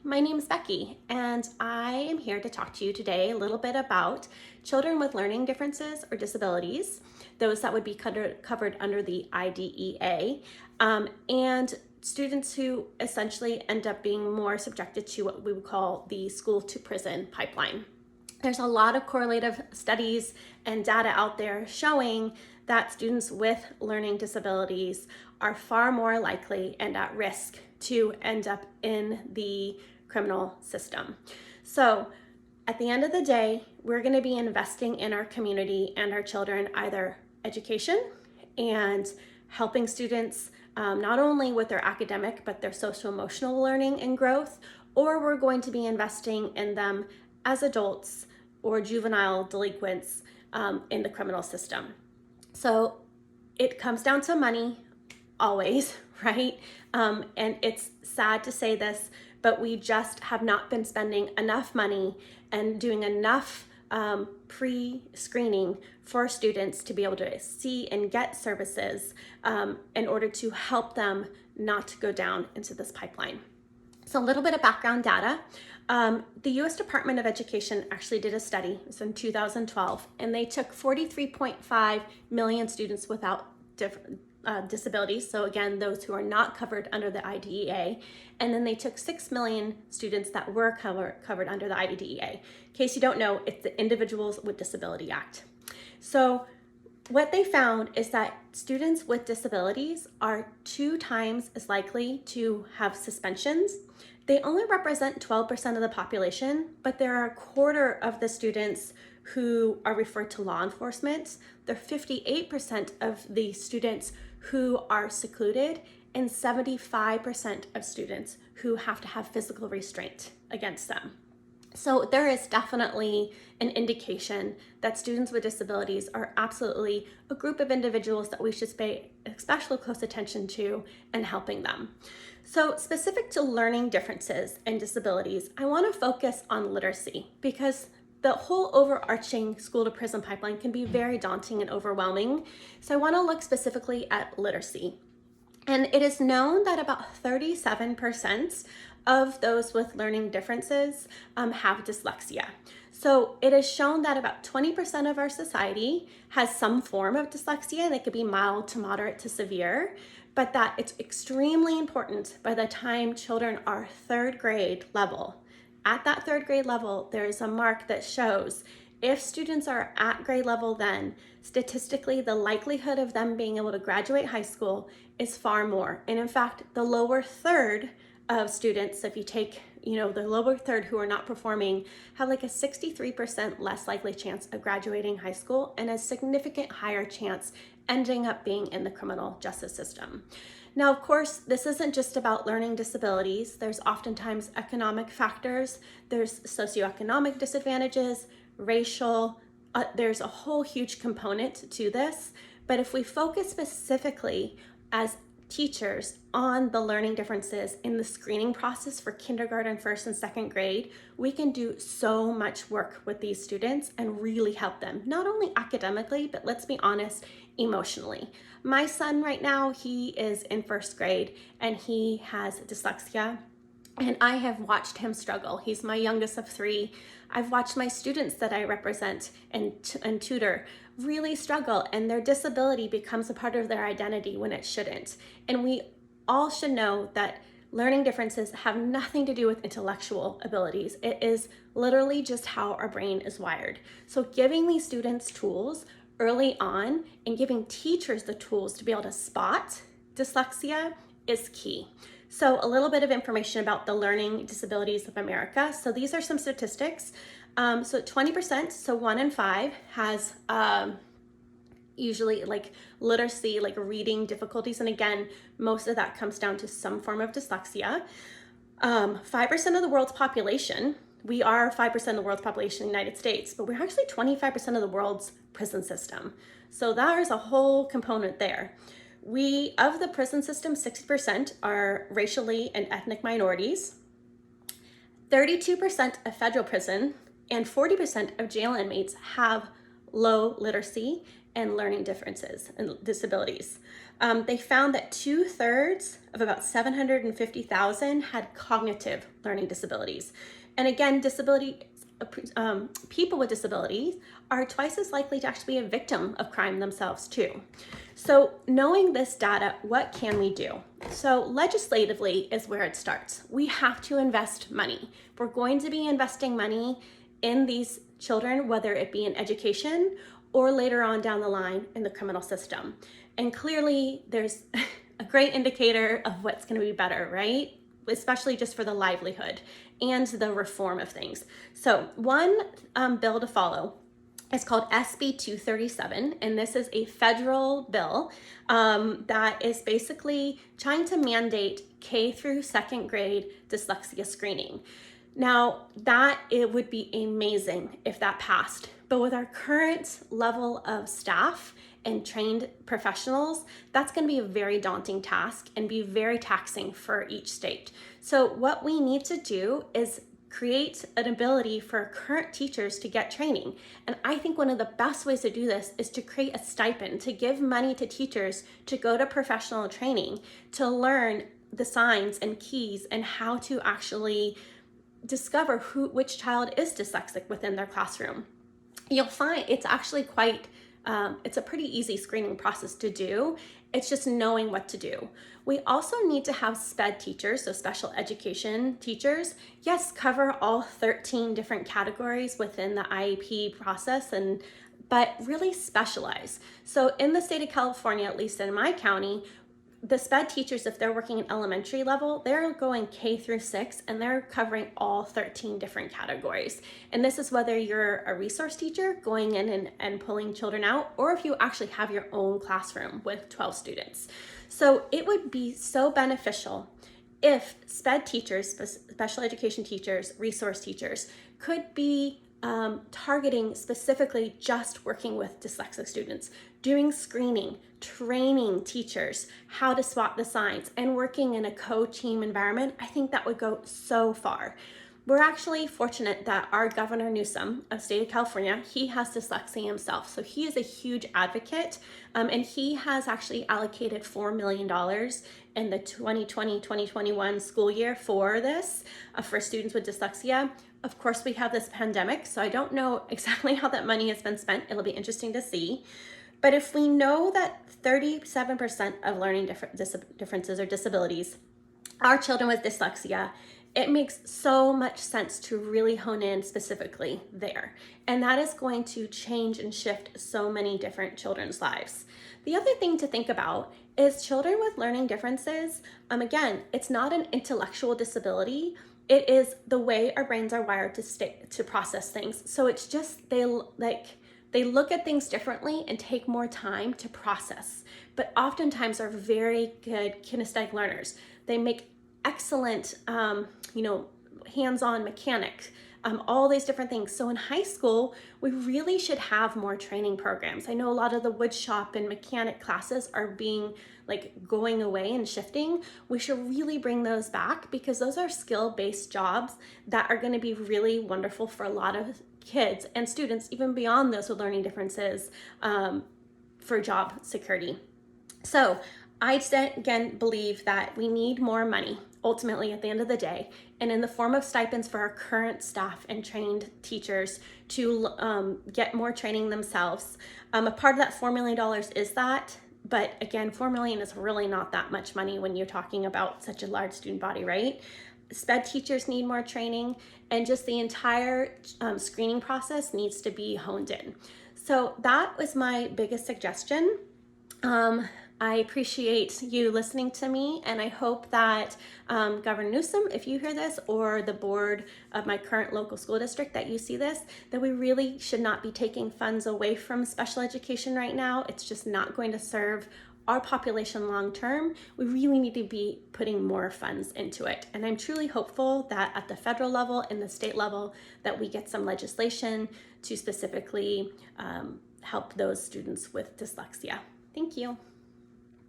my name is Becky, and I am here to talk to you today a little bit about children with learning differences or disabilities, those that would be covered under the IDEA, and students who essentially end up being more subjected to what we would call the school to prison pipeline. There's a lot of correlative studies and data out there showing that students with learning disabilities are far more likely and at risk to end up in the criminal system. So at the end of the day, we're going to be investing in our community and our children, either education and helping students not only with their academic, but their social emotional learning and growth, or we're going to be investing in them as adults or juvenile delinquents in the criminal system. So it comes down to money always, right? And it's sad to say this, but we just have not been spending enough money and doing enough pre-screening for students to be able to see and get services in order to help them not to go down into this pipeline. So a little bit of background data. The US Department of Education actually did a study, it was in 2012, and they took 43.5 million students without disabilities, so again, those who are not covered under the IDEA, and then they took 6 million students that were covered under the IDEA. In case you don't know, it's the Individuals with Disability Act. So what they found is that students with disabilities are 2 times as likely to have suspensions. They only represent 12% of the population, but there are a quarter of the students who are referred to law enforcement. There are 58% of the students who are secluded and 75% of students who have to have physical restraint against them. So there is definitely an indication that students with disabilities are absolutely a group of individuals that we should pay especially close attention to and helping them. So specific to learning differences and disabilities, I want to focus on literacy because the whole overarching school to prison pipeline can be very daunting and overwhelming. So I want to look specifically at literacy. And it is known that about 37% of those with learning differences have dyslexia. So it is shown that about 20% of our society has some form of dyslexia, and it could be mild to moderate to severe, but that it's extremely important by the time children are 3rd grade level. At that 3rd grade level, there is a mark that shows if students are at grade level, then statistically the likelihood of them being able to graduate high school is far more. And in fact, the lower third of students, if you take, the lower third who are not performing, have like a 63% less likely chance of graduating high school and a significant higher chance ending up being in the criminal justice system. Now, of course, this isn't just about learning disabilities. There's oftentimes economic factors, there's socioeconomic disadvantages, racial, there's a whole huge component to this. But if we focus specifically as teachers on the learning differences in the screening process for kindergarten, 1st and 2nd grade, we can do so much work with these students and really help them, not only academically, but let's be honest, emotionally. My son right now, he is in 1st grade and he has dyslexia. And I have watched him struggle. He's my youngest of 3. I've watched my students that I represent and tutor really struggle, and their disability becomes a part of their identity when it shouldn't. And we all should know that learning differences have nothing to do with intellectual abilities. It is literally just how our brain is wired. So giving these students tools early on and giving teachers the tools to be able to spot dyslexia is key. So a little bit of information about the Learning Disabilities of America. So these are some statistics. So 20%, so 1 in 5 has usually like literacy, like reading difficulties. And again, most of that comes down to some form of dyslexia. 5% of the world's population, we are 5% of the world's population in the United States, but we're actually 25% of the world's prison system. So there's a whole component there. Of the prison system, 60% are racially and ethnic minorities. 32% of federal prison and 40% of jail inmates have low literacy and learning differences and disabilities. they found that 2/3 of about 750,000 had cognitive learning disabilities. And again, people with disabilities are twice as likely to actually be a victim of crime themselves too. So knowing this data, what can we do? So legislatively is where it starts. We have to invest money. We're going to be investing money in these children, whether it be in education or later on down the line in the criminal system. And clearly there's a great indicator of what's going to be better, right? Especially just for the livelihood and the reform of things. So one bill to follow is called SB 237, and this is a federal bill that is basically trying to mandate K through second grade dyslexia screening. Now, it would be amazing if that passed, but with our current level of staff and trained professionals, that's going to be a very daunting task and be very taxing for each state. So what we need to do is create an ability for current teachers to get training. And I think one of the best ways to do this is to create a stipend, to give money to teachers to go to professional training, to learn the signs and keys and how to actually discover which child is dyslexic within their classroom. You'll find it's actually it's a pretty easy screening process to do. It's just knowing what to do. We also need to have SPED teachers, so special education teachers. Yes, cover all 13 different categories within the IEP process, but really specialize. So in the state of California, at least in my county, the SPED teachers, if they're working in elementary level, they're going K through 6 and they're covering all 13 different categories. And this is whether you're a resource teacher going in and pulling children out, or if you actually have your own classroom with 12 students. So it would be so beneficial if SPED teachers, special education teachers, resource teachers, could be targeting specifically just working with dyslexic students, doing screening, training teachers how to spot the signs, and working in a co-team environment. I think that would go so far. We're actually fortunate that our Governor Newsom of state of California, he has dyslexia himself. So he is a huge advocate, and he has actually allocated $4 million in the 2020-2021 school year for this, for students with dyslexia. Of course, we have this pandemic, so I don't know exactly how that money has been spent. It'll be interesting to see. But if we know that 37% of learning differences or disabilities are children with dyslexia, it makes so much sense to really hone in specifically there. And that is going to change and shift so many different children's lives. The other thing to think about is children with learning differences. Again, it's not an intellectual disability. It is the way our brains are wired to process things. So it's just they look at things differently and take more time to process, but oftentimes are very good kinesthetic learners. They make excellent, hands-on mechanics, all these different things. So in high school, we really should have more training programs. I know a lot of the wood shop and mechanic classes are going away and shifting. We should really bring those back because those are skill-based jobs that are going to be really wonderful for a lot of kids and students, even beyond those with learning differences, for job security. So I again believe that we need more money ultimately at the end of the day, and in the form of stipends for our current staff and trained teachers to get more training themselves. A part of that $4 million is that, but again, $4 million is really not that much money when you're talking about such a large student body, right? SPED teachers need more training, and just the entire screening process needs to be honed in. So that was my biggest suggestion. I appreciate you listening to me, and I hope that Governor Newsom, if you hear this, or the board of my current local school district, that you see this, that we really should not be taking funds away from special education right now. It's just not going to serve our population long term. We really need to be putting more funds into it. And I'm truly hopeful that at the federal level and the state level that we get some legislation to specifically help those students with dyslexia. Thank you.